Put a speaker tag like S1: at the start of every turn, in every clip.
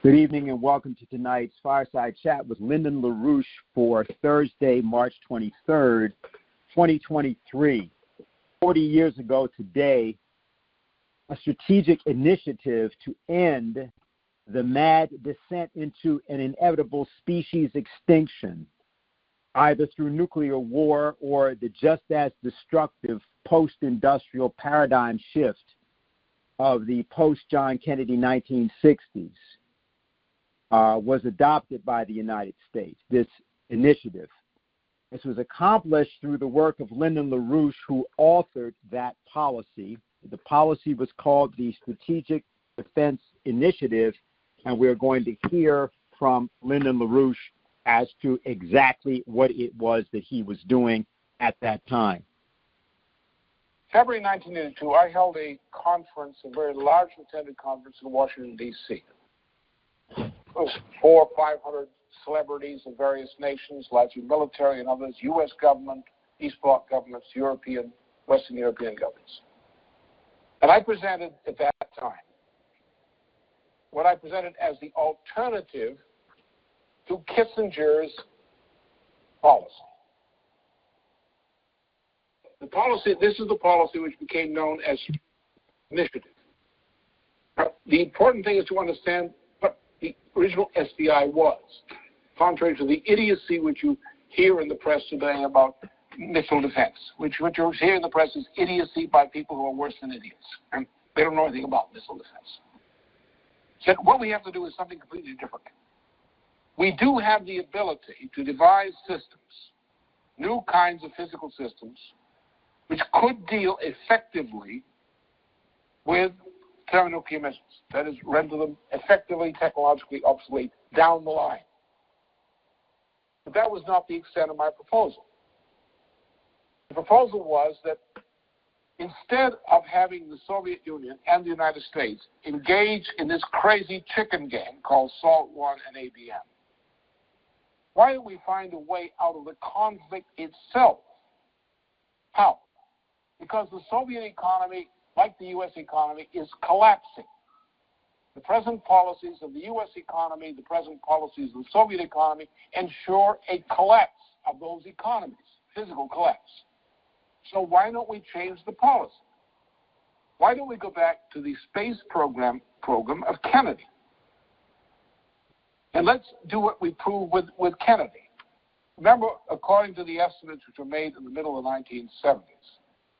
S1: Good evening and welcome to tonight's Fireside Chat with Lyndon LaRouche for Thursday, March 23rd, 2023. 40 years ago today, a strategic initiative to end the mad descent into an inevitable species extinction, either through nuclear war or the just as destructive post-industrial paradigm shift of the post-John Kennedy 1960s. Was adopted by the United States, this initiative. This was accomplished through the work of Lyndon LaRouche, who authored that policy. The policy was called the Strategic Defense Initiative, and we're going to hear from Lyndon LaRouche as to exactly what it was that he was doing at that time.
S2: February 1982, I held a conference, a very large attended conference in Washington, D.C. It was 400 or 500 celebrities of various nations, largely military and others, U.S. government, East Bloc governments, European, Western European governments. And I presented at that time what I presented as the alternative to Kissinger's policy. The policy, this is the policy which became known as initiative. Now, the important thing is to understand what the original SDI was, contrary to the idiocy which you hear in the press today about missile defense, which you hear in the press is idiocy by people who are worse than idiots, and they don't know anything about missile defense. So what we have to do is something completely different. We do have the ability to devise systems, new kinds of physical systems, which could deal effectively with thermonuclear missiles, that is, render them effectively technologically obsolete down the line. But that was not the extent of my proposal. The proposal was that instead of having the Soviet Union and the United States engage in this crazy chicken game called SALT I and ABM, why don't we find a way out of the conflict itself? How? Because the Soviet economy, like the U.S. economy, is collapsing. The present policies of the U.S. economy, the present policies of the Soviet economy ensure a collapse of those economies, physical collapse. So why don't we change the policy? Why don't we go back to the space program of Kennedy? And let's do what we proved with Kennedy. Remember, according to the estimates which were made in the middle of the 1970s,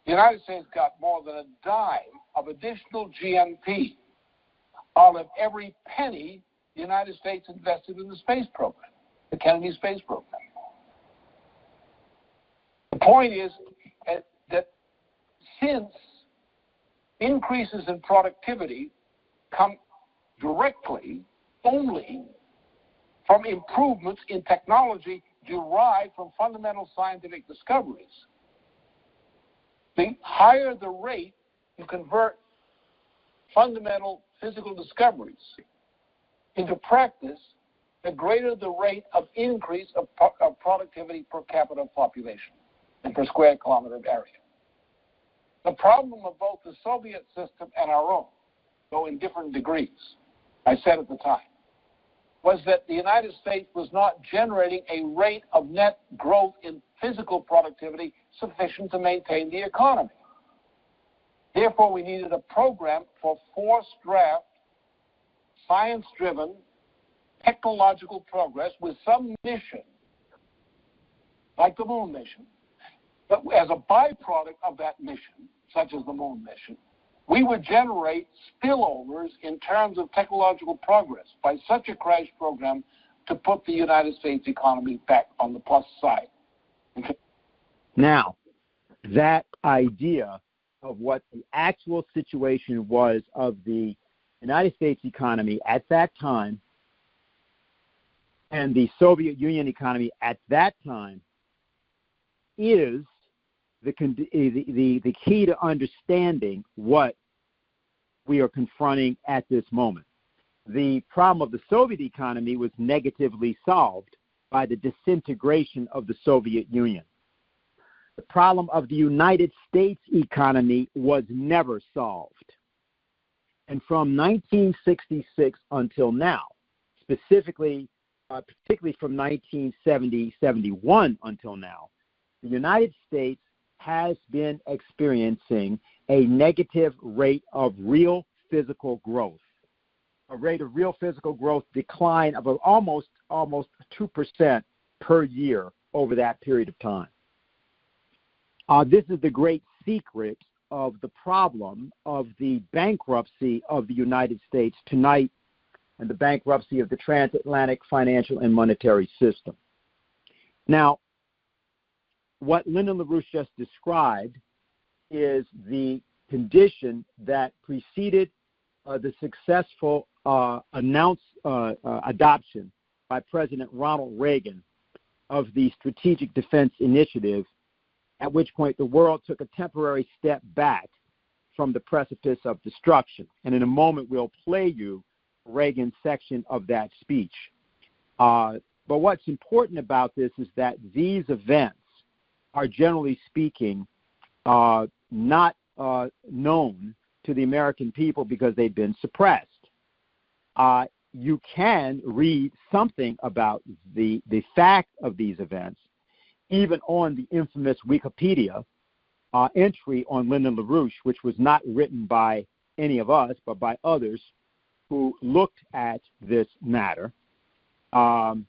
S2: the United States got more than a dime of additional GNP out of every penny the United States invested in the space program, the Kennedy space program. The point is that since increases in productivity come directly only from improvements in technology derived from fundamental scientific discoveries, the higher the rate you convert fundamental physical discoveries into practice, the greater the rate of increase of productivity per capita population and per square kilometer of area. The problem of both the Soviet system and our own, though in different degrees, I said at the time, was that the United States was not generating a rate of net growth in physical productivity sufficient to maintain the economy. Therefore, we needed a program for forced draft, science-driven, technological progress with some mission, like the moon mission. But as a byproduct of that mission, such as the moon mission, we would generate spillovers in terms of technological progress by such a crash program to put the United States economy back on the plus side.
S1: Now, that idea of what the actual situation was of the United States economy at that time and the Soviet Union economy at that time is the key to understanding what we are confronting at this moment. The problem of the Soviet economy was negatively solved by the disintegration of the Soviet Union. The problem of the United States economy was never solved. And from 1966 until now, specifically, particularly from 1970-71 until now, the United States has been experiencing a negative rate of real physical growth, a rate of real physical growth decline of almost 2% per year over that period of time. This is the great secret of the problem of the bankruptcy of the United States tonight and the bankruptcy of the transatlantic financial and monetary system. Now, what Lyndon LaRouche just described is the condition that preceded the successful adoption by President Ronald Reagan of the Strategic Defense Initiative, at which point the world took a temporary step back from the precipice of destruction. And in a moment, we'll play you Reagan's section of that speech. But what's important about this is that these events are, generally speaking, not known to the American people because they've been suppressed. You can read something about the fact of these events, even on the infamous Wikipedia entry on Lyndon LaRouche, which was not written by any of us, but by others who looked at this matter. In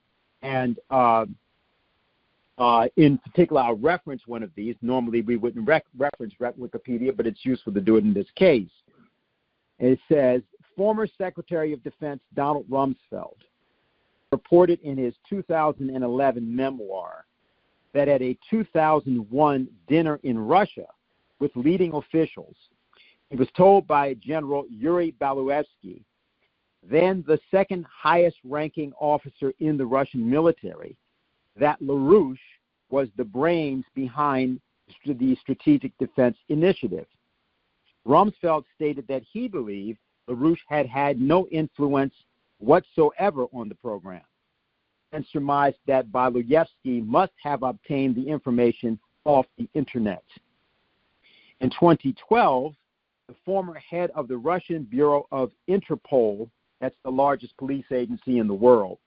S1: particular, I'll reference one of these. Normally, we wouldn't reference Wikipedia, but it's useful to do it in this case. It says, former Secretary of Defense Donald Rumsfeld reported in his 2011 memoir that at a 2001 dinner in Russia with leading officials, he was told by General Yuri Baluyevsky, then the second highest ranking officer in the Russian military, that LaRouche was the brains behind the Strategic Defense Initiative. Rumsfeld stated that he believed LaRouche had no influence whatsoever on the program, and surmised that Baluyevsky must have obtained the information off the internet. In 2012, the former head of the Russian Bureau of Interpol, that's the largest police agency in the world,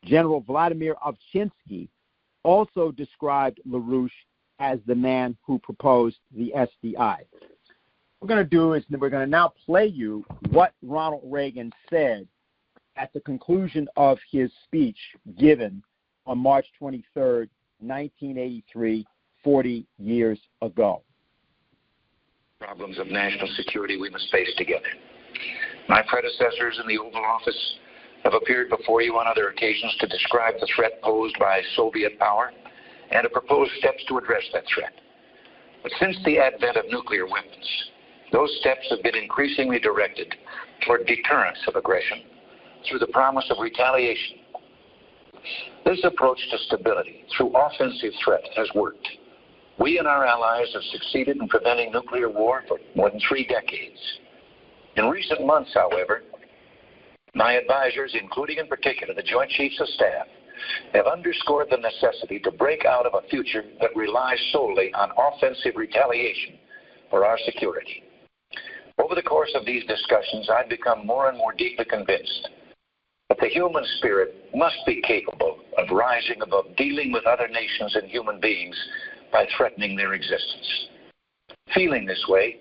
S1: General Vladimir Ovchinsky, also described LaRouche as the man who proposed the SDI. What we're going to do is we're going to now play you what Ronald Reagan said at the conclusion of his speech given on March 23rd, 1983, 40 years ago.
S3: Problems of national security we must face together. My predecessors in the Oval Office have appeared before you on other occasions to describe the threat posed by Soviet power and to propose steps to address that threat. But since the advent of nuclear weapons, those steps have been increasingly directed toward deterrence of aggression through the promise of retaliation. This approach to stability through offensive threat has worked. We and our allies have succeeded in preventing nuclear war for more than 3 decades. In recent months, however, my advisors, including in particular the Joint Chiefs of Staff, have underscored the necessity to break out of a future that relies solely on offensive retaliation for our security. Over the course of these discussions, I've become more and more deeply convinced that the human spirit must be capable of rising above dealing with other nations and human beings by threatening their existence. Feeling this way,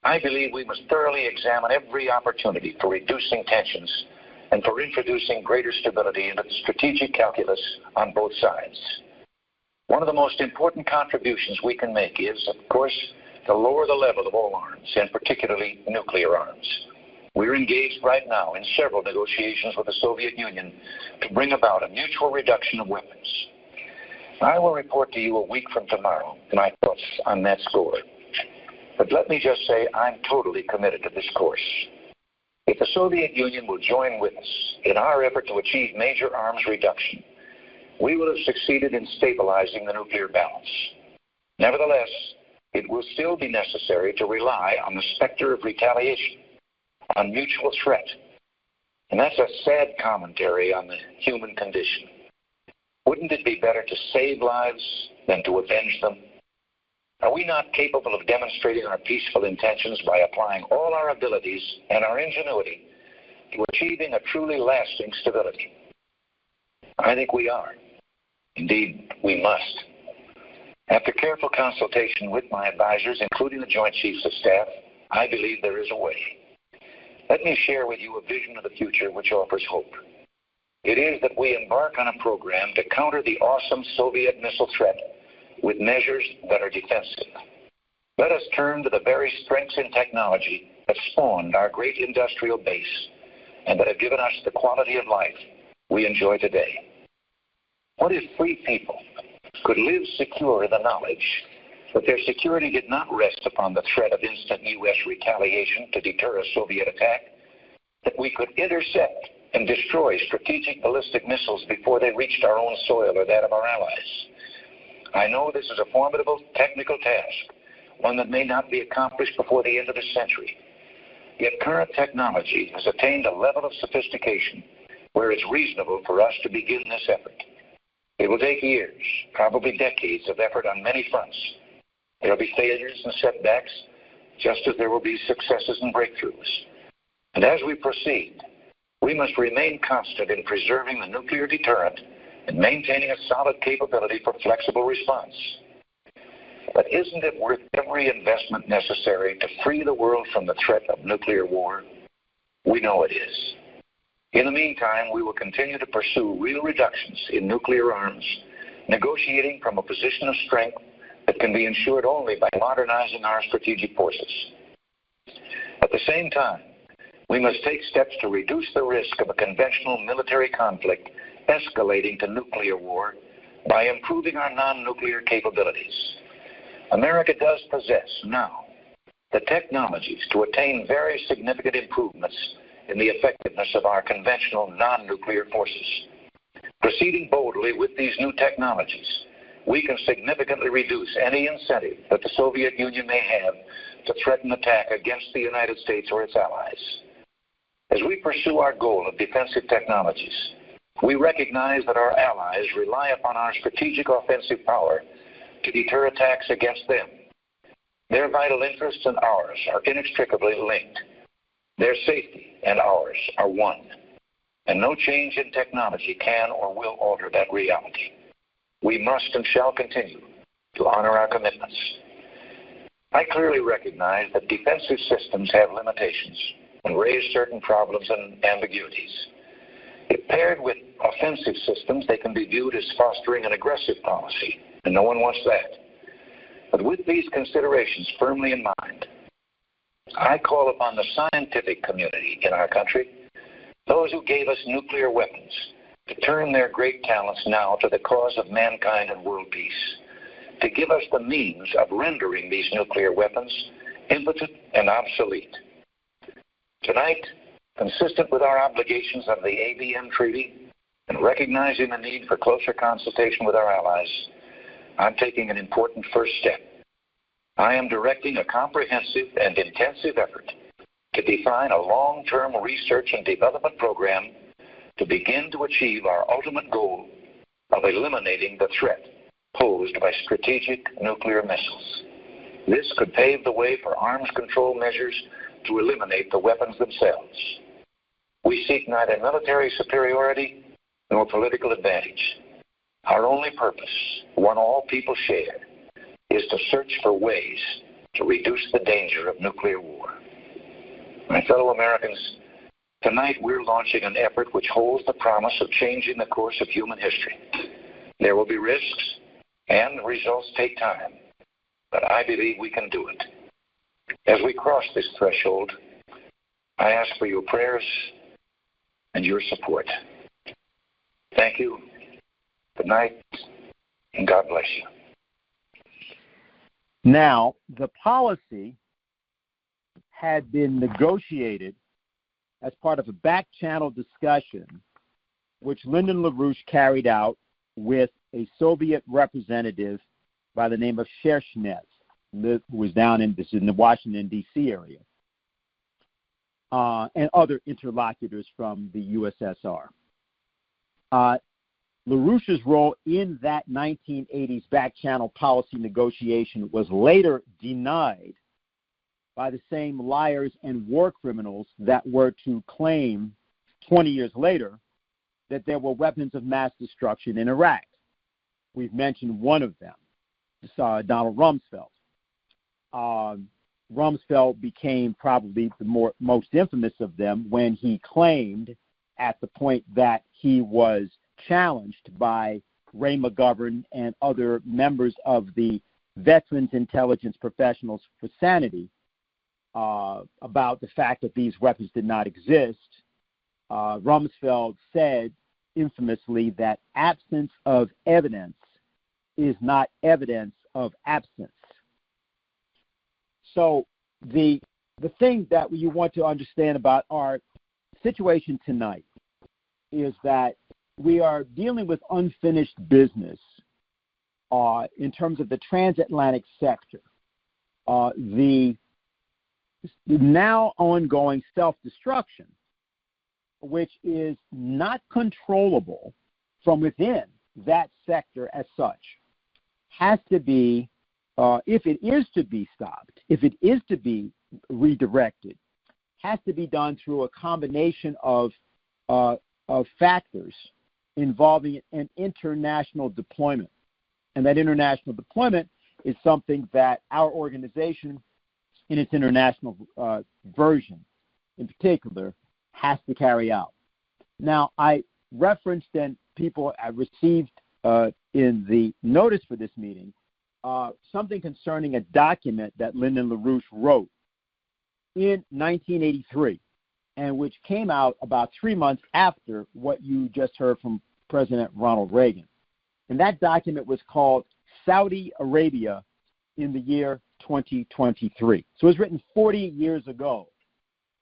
S3: I believe we must thoroughly examine every opportunity for reducing tensions and for introducing greater stability into the strategic calculus on both sides. One of the most important contributions we can make is, of course, to lower the level of all arms, and particularly nuclear arms. We're engaged right now in several negotiations with the Soviet Union to bring about a mutual reduction of weapons. I will report to you a week from tomorrow my thoughts on that score. But let me just say I'm totally committed to this course. If the Soviet Union will join with us in our effort to achieve major arms reduction, we will have succeeded in stabilizing the nuclear balance. Nevertheless, it will still be necessary to rely on the specter of retaliation, on mutual threat. And that's a sad commentary on the human condition. Wouldn't it be better to save lives than to avenge them? Are we not capable of demonstrating our peaceful intentions by applying all our abilities and our ingenuity to achieving a truly lasting stability? I think we are. Indeed, we must. After careful consultation with my advisors, including the Joint Chiefs of Staff, I believe there is a way. Let me share with you a vision of the future which offers hope. It is that we embark on a program to counter the awesome Soviet missile threat with measures that are defensive. Let us turn to the very strengths in technology that spawned our great industrial base and that have given us the quality of life we enjoy today. What if free people could live secure in the knowledge that their security did not rest upon the threat of instant U.S. retaliation to deter a Soviet attack, that we could intercept and destroy strategic ballistic missiles before they reached our own soil or that of our allies? I know this is a formidable technical task, one that may not be accomplished before the end of the century. Yet current technology has attained a level of sophistication where it's reasonable for us to begin this effort. It will take years, probably decades of effort on many fronts. There will be failures and setbacks, just as there will be successes and breakthroughs. And as we proceed, we must remain constant in preserving the nuclear deterrent and maintaining a solid capability for flexible response. But isn't it worth every investment necessary to free the world from the threat of nuclear war? We know it is. In the meantime, we will continue to pursue real reductions in nuclear arms, negotiating from a position of strength that can be ensured only by modernizing our strategic forces. At the same time, we must take steps to reduce the risk of a conventional military conflict escalating to nuclear war by improving our non-nuclear capabilities. America does possess now the technologies to attain very significant improvements in the effectiveness of our conventional non-nuclear forces. Proceeding boldly with these new technologies, we can significantly reduce any incentive that the Soviet Union may have to threaten attack against the United States or its allies. As we pursue our goal of defensive technologies, we recognize that our allies rely upon our strategic offensive power to deter attacks against them. Their vital interests and ours are inextricably linked. Their safety and ours are one, and no change in technology can or will alter that reality. We must and shall continue to honor our commitments. I clearly recognize that defensive systems have limitations and raise certain problems and ambiguities. If paired with offensive systems, they can be viewed as fostering an aggressive policy, and no one wants that. But with these considerations firmly in mind, I call upon the scientific community in our country, those who gave us nuclear weapons, to turn their great talents now to the cause of mankind and world peace, to give us the means of rendering these nuclear weapons impotent and obsolete. Tonight, consistent with our obligations under the ABM Treaty and recognizing the need for closer consultation with our allies, I'm taking an important first step. I am directing a comprehensive and intensive effort to define a long-term research and development program to begin to achieve our ultimate goal of eliminating the threat posed by strategic nuclear missiles. This could pave the way for arms control measures to eliminate the weapons themselves. We seek neither military superiority nor political advantage. Our only purpose, one all people share, is to search for ways to reduce the danger of nuclear war. My fellow Americans, tonight we're launching an effort which holds the promise of changing the course of human history. There will be risks, and the results take time, but I believe we can do it. As we cross this threshold, I ask for your prayers and your support. Thank you. Good night, and God bless you.
S1: Now, the policy had been negotiated as part of a back-channel discussion which Lyndon LaRouche carried out with a Soviet representative by the name of Shershnez, who was down in the Washington, D.C. area, and other interlocutors from the USSR. LaRouche's role in that 1980s back-channel policy negotiation was later denied by the same liars and war criminals that were to claim 20 years later that there were weapons of mass destruction in Iraq. We've mentioned one of them, Donald Rumsfeld. Rumsfeld became probably the most infamous of them when he claimed, at the point that he was challenged by Ray McGovern and other members of the Veterans Intelligence Professionals for Sanity, about the fact that these weapons did not exist. Rumsfeld said infamously that absence of evidence is not evidence of absence. So the thing that you want to understand about our situation tonight is that we are dealing with unfinished business in terms of the transatlantic sector. The now ongoing self-destruction, which is not controllable from within that sector as such, has to be, if it is to be stopped, if it is to be redirected, has to be done through a combination of factors involving an international deployment. And that international deployment is something that our organization, in its international version in particular, has to carry out. Now, I referenced, and people have received in the notice for this meeting, something concerning a document that Lyndon LaRouche wrote in 1983, and which came out about 3 months after what you just heard from President Ronald Reagan. And that document was called Saudi Arabia in the year 2023. So it was written 40 years ago,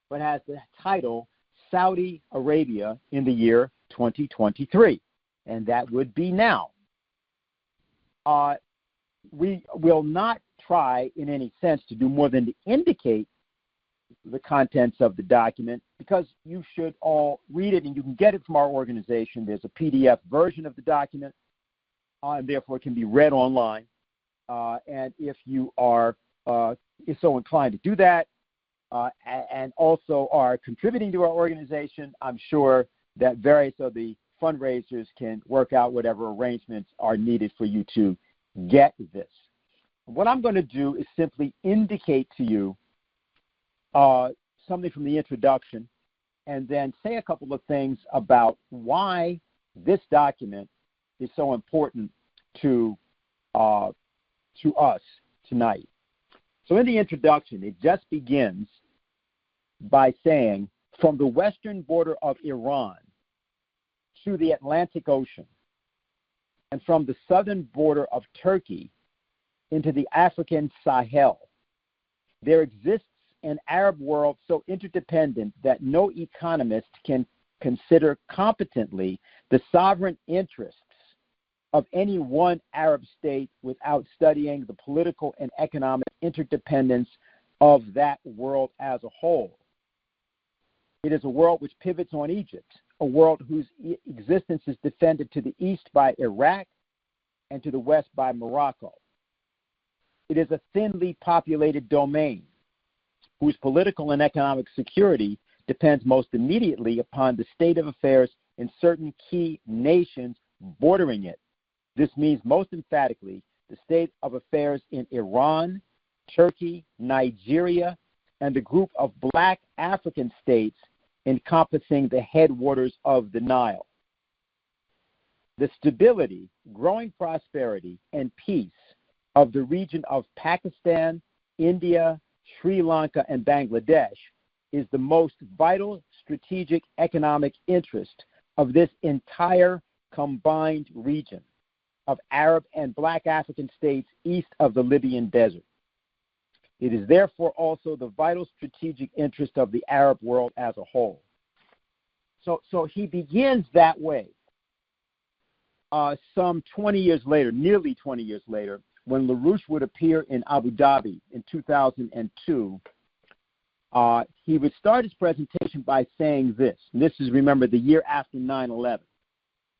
S1: but has the title Saudi Arabia in the year 2023, and that would be now. We will not try in any sense to do more than to indicate the contents of the document, because you should all read it, and you can get it from our organization. There's a PDF version of the document, and therefore it can be read online. And if you are so inclined to do that, and also are contributing to our organization, I'm sure that various of the fundraisers can work out whatever arrangements are needed for you to get this. What I'm going to do is simply indicate to you something from the introduction, and then say a couple of things about why this document is so important to us tonight. So in the introduction, it just begins by saying, from the western border of Iran to the Atlantic Ocean, and from the southern border of Turkey into the African Sahel, there exists an Arab world so interdependent that no economist can consider competently the sovereign interests of any one Arab state without studying the political and economic interdependence of that world as a whole. It is a world which pivots on Egypt, a world whose existence is defended to the east by Iraq and to the west by Morocco. It is a thinly populated domain whose political and economic security depends most immediately upon the state of affairs in certain key nations bordering it. This means most emphatically the state of affairs in Iran, Turkey, Nigeria, and the group of black African states encompassing the headwaters of the Nile. The stability, growing prosperity, and peace of the region of Pakistan, India, Sri Lanka, and Bangladesh is the most vital strategic economic interest of this entire combined region of Arab and black African states east of the Libyan desert. It is therefore also the vital strategic interest of the Arab world as a whole. So he begins that way. Some 20 years later, nearly 20 years later, when LaRouche would appear in Abu Dhabi in 2002, he would start his presentation by saying this. And this is, remember, the year after 9/11.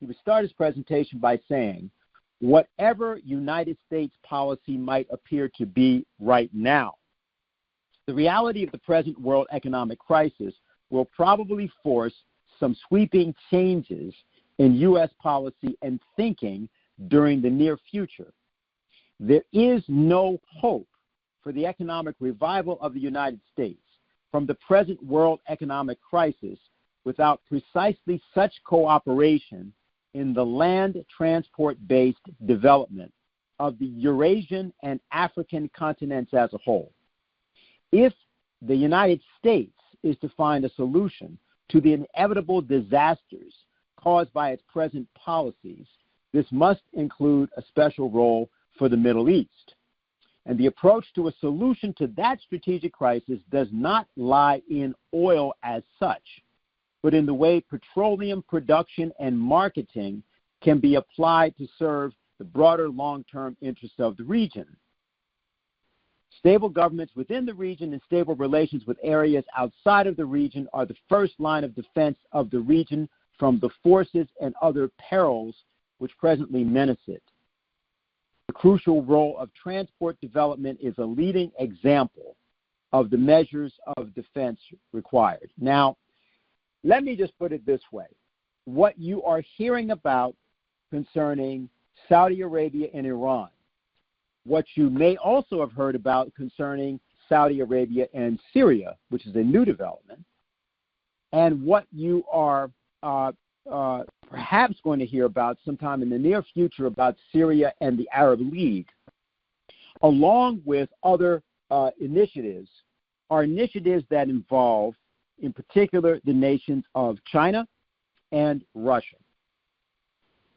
S1: He would start his presentation by saying, whatever United States policy might appear to be right now, The reality of the present world economic crisis will probably force some sweeping changes in U.S. policy and thinking during the near future. There is no hope for the economic revival of the United States from the present world economic crisis without precisely such cooperation in the land transport-based development of the Eurasian and African continents as a whole. If the United States is to find a solution to the inevitable disasters caused by its present policies, this must include a special role for the Middle East. And the approach to a solution to that strategic crisis does not lie in oil as such, but in the way petroleum production and marketing can be applied to serve the broader long-term interests of the region. Stable governments within the region and stable relations with areas outside of the region are the first line of defense of the region from the forces and other perils which presently menace it. The crucial role of transport development is a leading example of the measures of defense required. Now, let me just put it this way. What you are hearing about concerning Saudi Arabia and Iran, what you may also have heard about concerning Saudi Arabia and Syria, which is a new development, and what you are perhaps going to hear about sometime in the near future about Syria and the Arab League, along with other initiatives, are initiatives that involve, in particular, the nations of China and Russia.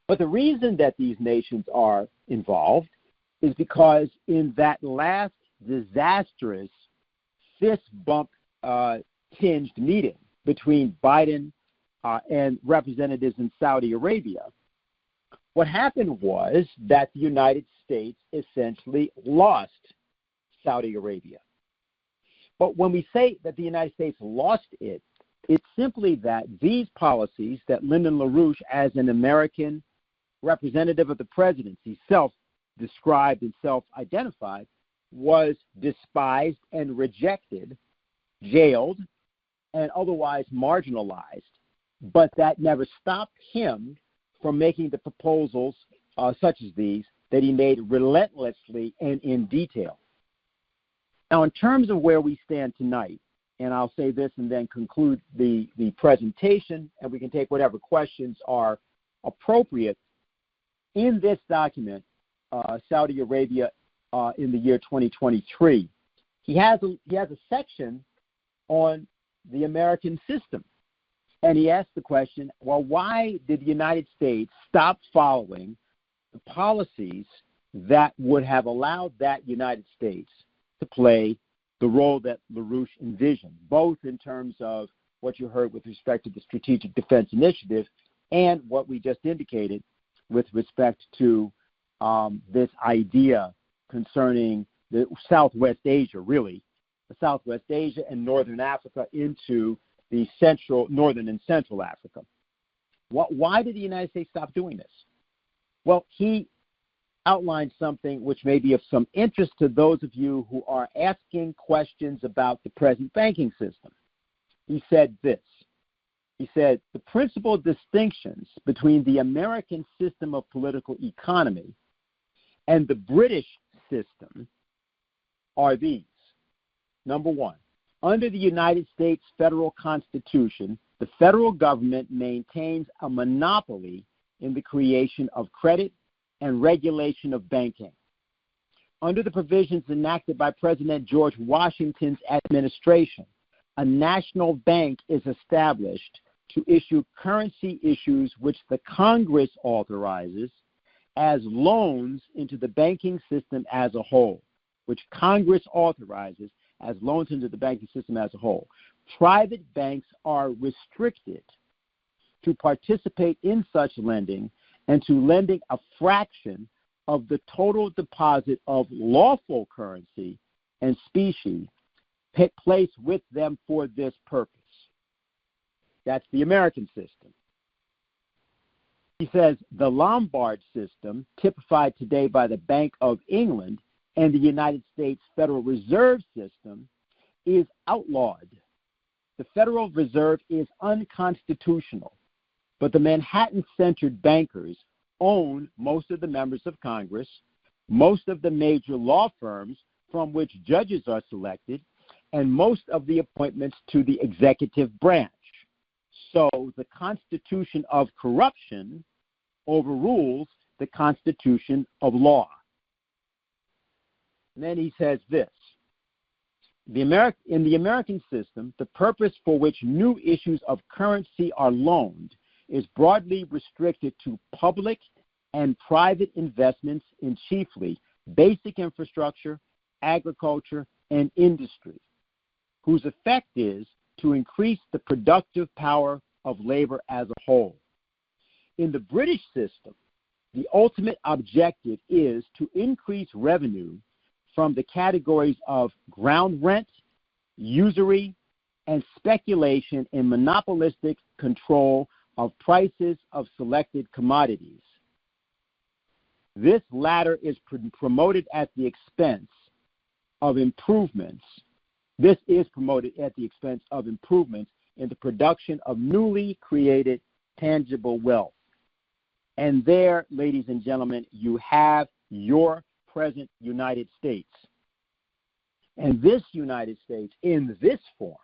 S1: But the reason that these nations are involved is because in that last disastrous fist bump tinged meeting between Biden and representatives in Saudi Arabia, what happened was that the United States essentially lost Saudi Arabia. But when we say that the United States lost it, it's simply that these policies that Lyndon LaRouche, as an American representative of the presidency, self-described and self-identified, was despised and rejected, jailed, and otherwise marginalized. But that never stopped him from making the proposals such as these that he made relentlessly and in detail. Now, in terms of where we stand tonight, and I'll say this and then conclude the presentation, and we can take whatever questions are appropriate. In this document, Saudi Arabia in the year 2023, he has a section on the American system. And he asked the question, well, why did the United States stop following the policies that would have allowed that United States to play the role that LaRouche envisioned, both in terms of what you heard with respect to the Strategic Defense Initiative and what we just indicated with respect to this idea concerning the Southwest Asia, really, the Southwest Asia and Northern Africa into the Northern and Central Africa. Why did the United States stop doing this? Well, he outlined something which may be of some interest to those of you who are asking questions about the present banking system. He said this. He said, the principal distinctions between the American system of political economy and the British system are these. Number one, under the United States federal Constitution, the federal government maintains a monopoly in the creation of credit and regulation of banking. Under the provisions enacted by President George Washington's administration, a national bank is established to issue currency issues which the Congress authorizes as loans into the banking system as a whole, which Congress authorizes as loans into the banking system as a whole. Private banks are restricted to participate in such lending and to lending a fraction of the total deposit of lawful currency and specie placed with them for this purpose. That's the American system. He says the Lombard system, typified today by the Bank of England, and the United States Federal Reserve System is outlawed. The Federal Reserve is unconstitutional, but the Manhattan-centered bankers own most of the members of Congress, most of the major law firms from which judges are selected, and most of the appointments to the executive branch. So the Constitution of corruption overrules the Constitution of law. And then he says this: in the American system, the purpose for which new issues of currency are loaned is broadly restricted to public and private investments in chiefly basic infrastructure, agriculture, and industry, whose effect is to increase the productive power of labor as a whole. In the British system, the ultimate objective is to increase revenue from the categories of ground rent, usury, and speculation in monopolistic control of prices of selected commodities. This latter is promoted at the expense of improvements. This is promoted at the expense of improvements in the production of newly created tangible wealth. And there, ladies and gentlemen, you have your present United States. And this United States, in this form,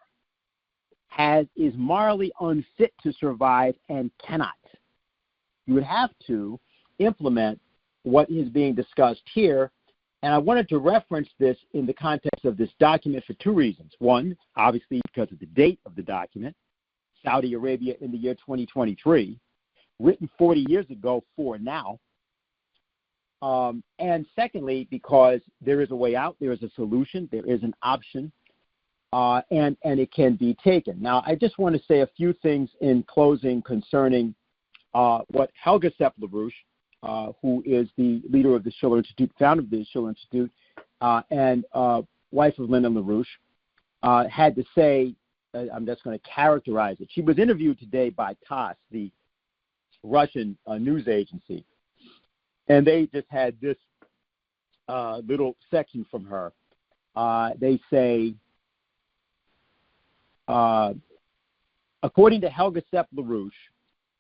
S1: is morally unfit to survive and cannot. You would have to implement what is being discussed here, and I wanted to reference this in the context of this document for two reasons. One, obviously because of the date of the document, Saudi Arabia in the year 2023, written 40 years ago for now. And secondly, because there is a way out, there is a solution, there is an option, and it can be taken. Now, I just want to say a few things in closing concerning what Helga Sepp-LaRouche, who is the leader of the Schiller Institute, founder of the Schiller Institute, and wife of Lyndon LaRouche, had to say. I'm just going to characterize it. She was interviewed today by TASS, the Russian news agency, and they just had this little section from her. They say, according to Helga Sepp-LaRouche,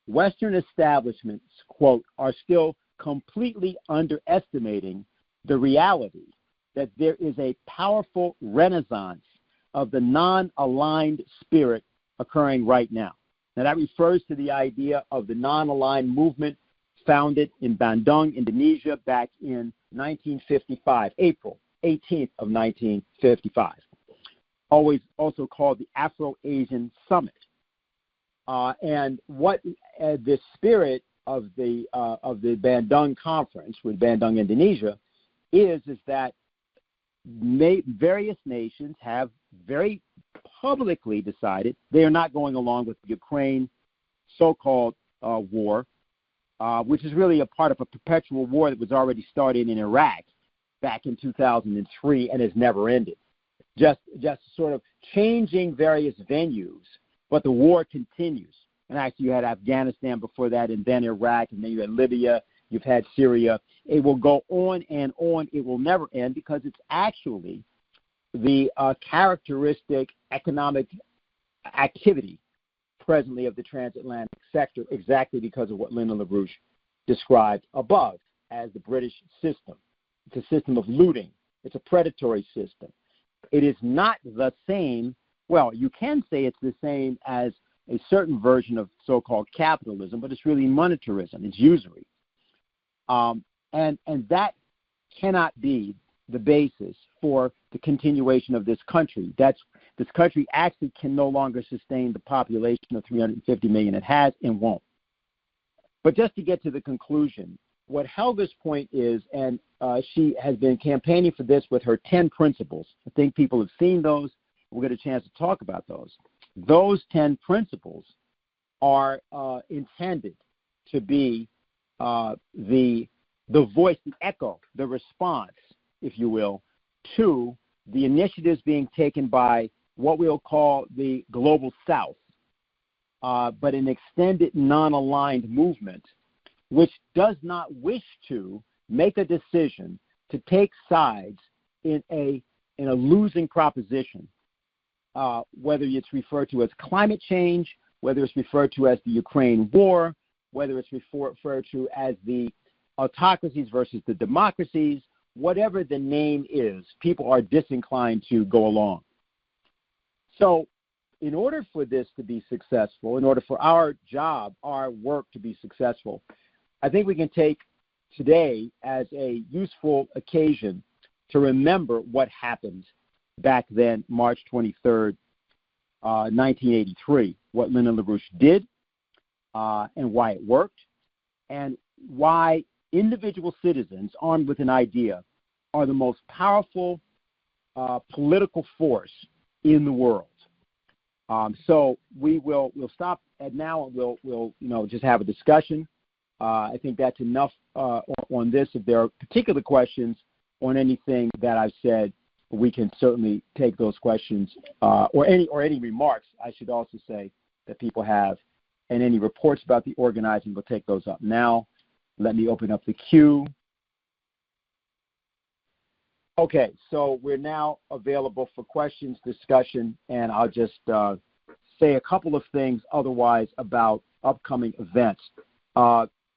S1: Western establishments, quote, are still completely underestimating the reality that there is a powerful renaissance of the non-aligned spirit occurring right now. Now, that refers to the idea of the non-aligned movement founded in Bandung, Indonesia, back in 1955, April 18th of 1955, also called the Afro-Asian Summit. And what the spirit of the Bandung Conference with Bandung, Indonesia, is that various nations have very publicly decided they are not going along with the Ukraine so-called war, which is really a part of a perpetual war that was already started in Iraq back in 2003 and has never ended. Just sort of changing various venues, but the war continues. And actually, you had Afghanistan before that, and then Iraq, and then you had Libya, you've had Syria. It will go on and on. It will never end because it's actually the characteristic economic activity presently of the transatlantic sector, exactly because of what Lyndon LaRouche described above as the British system. It's a system of looting. It's a predatory system. It is not the same. Well, you can say it's the same as a certain version of so-called capitalism, but it's really monetarism. It's usury. And that cannot be the basis for the continuation of this country. This country actually can no longer sustain the population of 350 million it has and won't. But just to get to the conclusion, what Helga's point is, and she has been campaigning for this with her 10 principles. I think people have seen those. We'll get a chance to talk about those. Those 10 principles are intended to be the voice, the echo, the response, if you will, to the initiatives being taken by what we'll call the Global South, but an extended non-aligned movement which does not wish to make a decision to take sides in a losing proposition. whether it's referred to as climate change, whether it's referred to as the Ukraine war, whether it's referred to as the autocracies versus the democracies, whatever the name is, people are disinclined to go along. So in order for this to be successful, in order for our job, our work to be successful, I think we can take today as a useful occasion to remember what happened back then, March 23rd, 1983, what Lyndon LaRouche did and why it worked, and why individual citizens armed with an idea are the most powerful political force in the world. So we'll stop at now and we'll just have a discussion. I think that's enough on this. If there are particular questions on anything that I've said, we can certainly take those questions or any remarks, I should also say, that people have, and any reports about the organizing, we'll take those up now. Let me open up the queue. Okay, so we're now available for questions, discussion, and I'll just say a couple of things otherwise about upcoming events.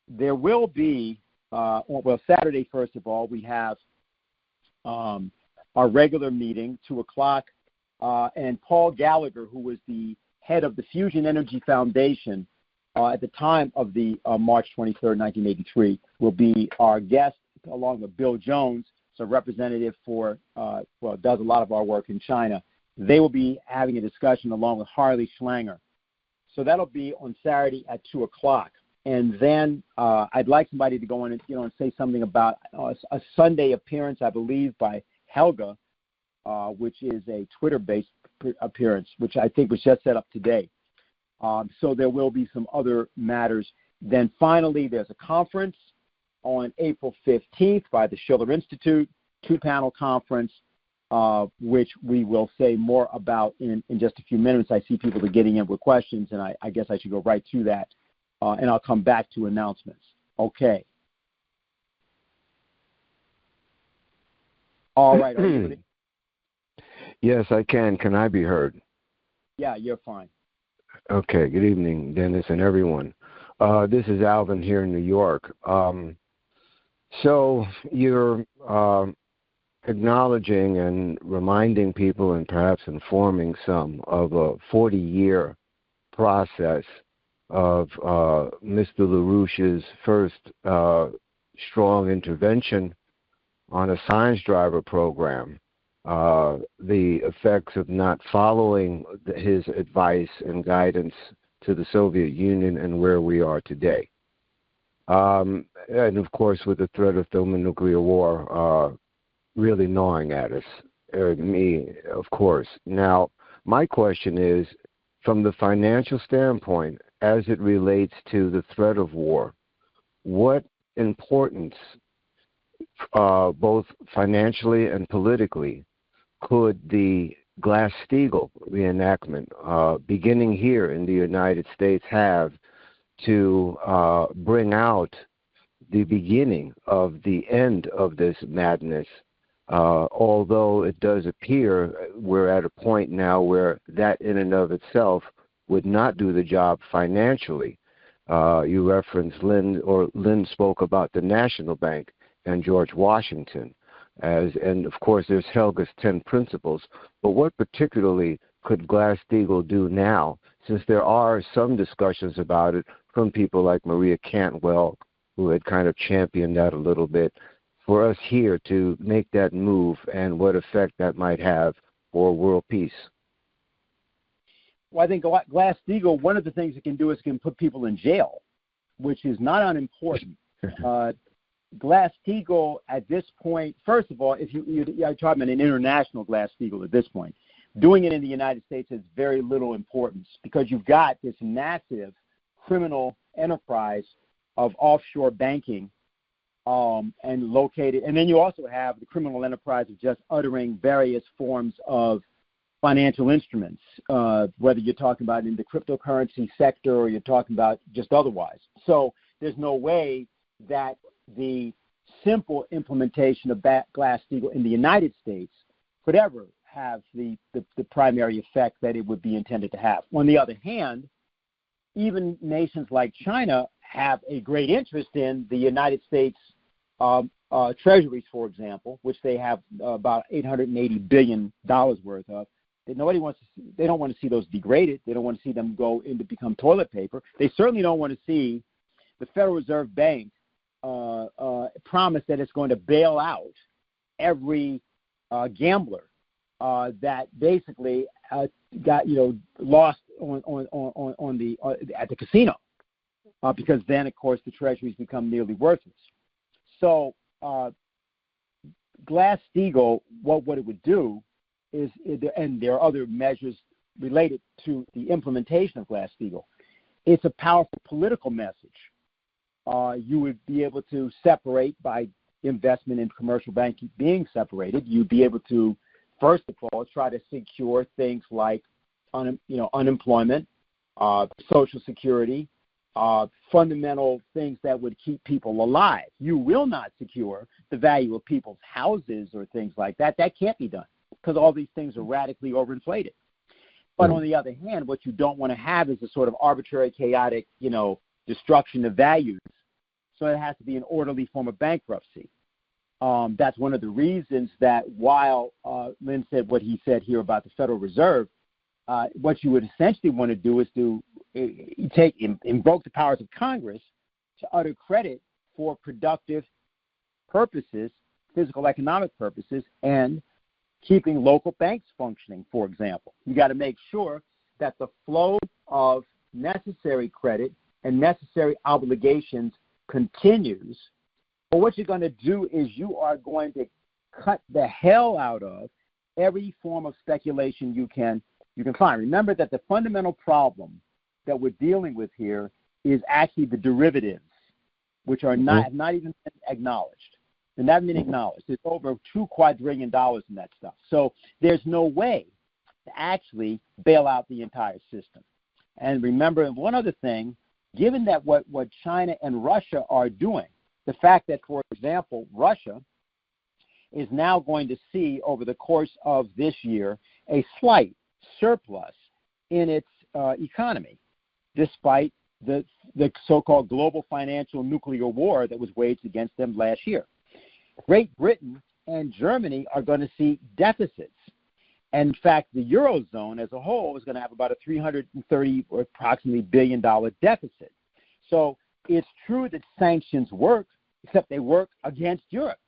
S1: There will be, Saturday, first of all, we have our regular meeting, 2 o'clock, and Paul Gallagher, who was the head of the Fusion Energy Foundation at the time of the March 23rd, 1983, will be our guest, along with Bill Jones, a representative for, does a lot of our work in China. They will be having a discussion along with Harley Schlanger. So that'll be on Saturday at 2 o'clock. And then I'd like somebody to go in and, and say something about a Sunday appearance, I believe, by Helga, which is a Twitter-based appearance, which I think was just set up today. So there will be some other matters. Then finally, there's a conference on April 15th by the Schiller Institute, 2-panel conference, which we will say more about in just a few minutes. I see people are getting in with questions, and I guess I should go right to that, and I'll come back to announcements. Okay. All right. Are you ready?
S4: Yes, I can. Can I be heard?
S1: Yeah, you're fine.
S4: Okay. Good evening, Dennis and everyone. This is Alvin here in New York. So you're acknowledging and reminding people and perhaps informing some of a 40-year process of Mr. LaRouche's first strong intervention on a science driver program, the effects of not following his advice and guidance to the Soviet Union and where we are today. And of course, with the threat of thermonuclear war really gnawing at us, me, of course. Now, my question is, from the financial standpoint, as it relates to the threat of war, what importance, both financially and politically, could the Glass-Steagall reenactment, beginning here in the United States, have to bring out the beginning of the end of this madness, although it does appear we're at a point now where that in and of itself would not do the job financially. You referenced Lynn spoke about the National Bank and George Washington, and of course there's Helga's 10 principles, but what particularly could Glass-Steagall do now, since there are some discussions about it from people like Maria Cantwell, who had kind of championed that a little bit, for us here to make that move and what effect that might have for world peace?
S1: Well, I think Glass-Steagall, one of the things it can do is it can put people in jail, which is not unimportant. Glass-Steagall at this point, first of all, if you're talking about an international Glass-Steagall at this point, doing it in the United States has very little importance because you've got this massive criminal enterprise of offshore banking and located, and then you also have the criminal enterprise of just uttering various forms of financial instruments, whether you're talking about in the cryptocurrency sector or you're talking about just otherwise. So there's no way that the simple implementation of Glass-Steagall in the United States could ever have the primary effect that it would be intended to have. On the other hand, even nations like China have a great interest in the United States treasuries, for example, which they have about $880 billion worth of. They don't want to see those degraded. They don't want to see them go into become toilet paper. They certainly don't want to see the Federal Reserve Bank promise that it's going to bail out every gambler that basically got lost at the casino, because then of course the treasuries become nearly worthless. So Glass-Steagall, what it would do is, and there are other measures related to the implementation of Glass-Steagall, it's a powerful political message. You would be able to separate by investment in commercial banking being separated. You'd be able to, first of all, try to secure things like unemployment, Social Security, fundamental things that would keep people alive. You will not secure the value of people's houses or things like that. That can't be done because all these things are radically overinflated. But on the other hand, what you don't want to have is a sort of arbitrary, chaotic, destruction of values. So it has to be an orderly form of bankruptcy. That's one of the reasons that while Lynn said what he said here about the Federal Reserve, what you would essentially want to do is to invoke the powers of Congress to utter credit for productive purposes, physical economic purposes, and keeping local banks functioning, for example. You got to make sure that the flow of necessary credit and necessary obligations continues. But what you're going to do is you are going to cut the hell out of every form of speculation you can find. Remember that the fundamental problem that we're dealing with here is actually the derivatives, which are not even acknowledged. They're not been acknowledged. There's over $2 quadrillion in that stuff. So there's no way to actually bail out the entire system. And remember one other thing, given that what China and Russia are doing, the fact that, for example, Russia is now going to see over the course of this year a slight surplus in its economy, despite the so-called global financial nuclear war that was waged against them last year. Great Britain and Germany are going to see deficits. And in fact, the Eurozone as a whole is going to have about a $330 or approximately $1 billion deficit. So it's true that sanctions work, except they work against Europe.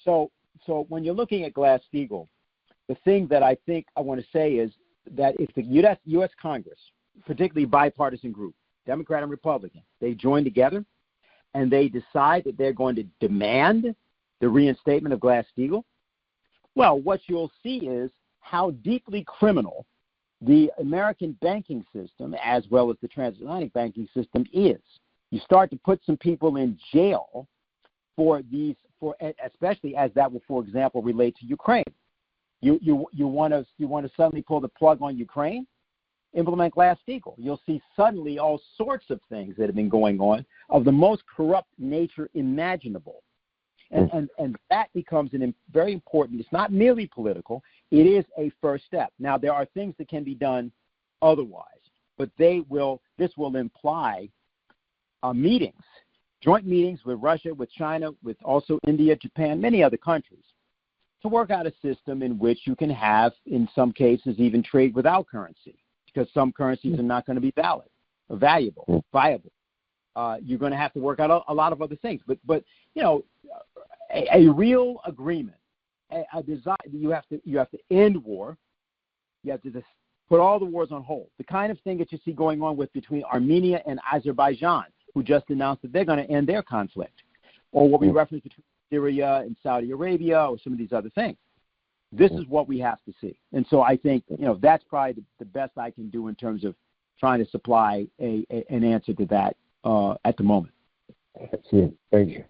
S1: So when you're looking at Glass-Steagall, the thing that I think I want to say is that if the U.S. Congress, particularly bipartisan group, Democrat and Republican, they join together and they decide that they're going to demand the reinstatement of Glass-Steagall, well, what you'll see is how deeply criminal the American banking system, as well as the transatlantic banking system, is. You start to put some people in jail for especially as that will, for example, relate to Ukraine. You want to suddenly pull the plug on Ukraine? Implement Glass-Steagall. You'll see suddenly all sorts of things that have been going on of the most corrupt nature imaginable. And that becomes very important. It's not merely political. It is a first step. Now, there are things that can be done otherwise, but this will imply meetings, joint meetings with Russia, with China, with also India, Japan, many other countries, to work out a system in which you can have, in some cases, even trade without currency, because some currencies are not going to be valid or viable. You're going to have to work out a lot of other things. But a real agreement, a desire. You have to end war. You have to just put all the wars on hold. The kind of thing that you see going on between Armenia and Azerbaijan, who just announced that they're going to end their conflict, or what we reference between Syria and Saudi Arabia, or some of these other things. This is what we have to see. And so I think that's probably the best I can do in terms of trying to supply an answer to that at the moment.
S4: That's it. Thank you.